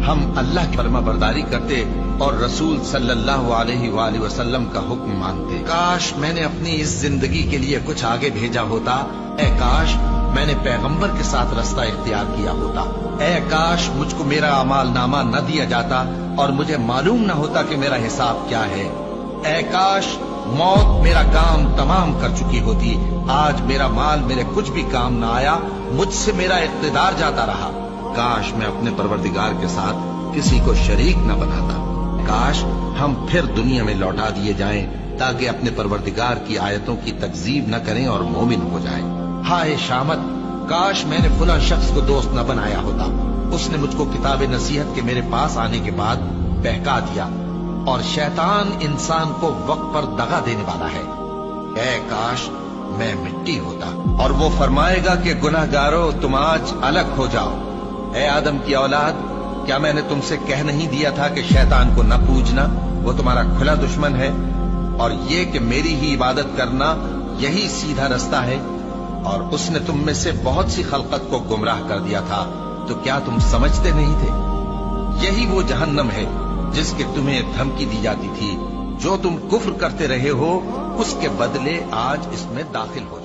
ہم اللہ کی فرما برداری کرتے اور رسول صلی اللہ علیہ وآلہ وسلم کا حکم مانتے۔ کاش میں نے اپنی اس زندگی کے لیے کچھ آگے بھیجا ہوتا، اے کاش میں نے پیغمبر کے ساتھ رستہ اختیار کیا ہوتا، اے کاش مجھ کو میرا اعمال نامہ نہ دیا جاتا اور مجھے معلوم نہ ہوتا کہ میرا حساب کیا ہے، اے کاش موت میرا کام تمام کر چکی ہوتی، آج میرا مال میرے کچھ بھی کام نہ آیا، مجھ سے میرا اقتدار جاتا رہا، کاش میں اپنے پروردگار کے ساتھ کسی کو شریک نہ بناتا، کاش ہم پھر دنیا میں لوٹا دیے جائیں تاکہ اپنے پروردگار کی آیتوں کی تکذیب نہ کریں اور مومن ہو جائیں۔ ہائے شامت، کاش میں نے فلاں شخص کو دوست نہ بنایا ہوتا، اس نے مجھ کو کتاب نصیحت کے میرے پاس آنے کے بعد بہکا دیا، اور شیطان انسان کو وقت پر دغا دینے والا ہے، اے کاش میں مٹی ہوتا۔ اور وہ فرمائے گا کہ گناہ گارو تم آج الگ ہو جاؤ، اے آدم کی اولاد، کیا میں نے تم سے کہہ نہیں دیا تھا کہ شیطان کو نہ پوجنا، وہ تمہارا کھلا دشمن ہے، اور یہ کہ میری ہی عبادت کرنا یہی سیدھا رستہ ہے، اور اس نے تم میں سے بہت سی خلقت کو گمراہ کر دیا تھا، تو کیا تم سمجھتے نہیں تھے؟ یہی وہ جہنم ہے جس کے تمہیں دھمکی دی جاتی تھی، جو تم کفر کرتے رہے ہو اس کے بدلے آج اس میں داخل ہو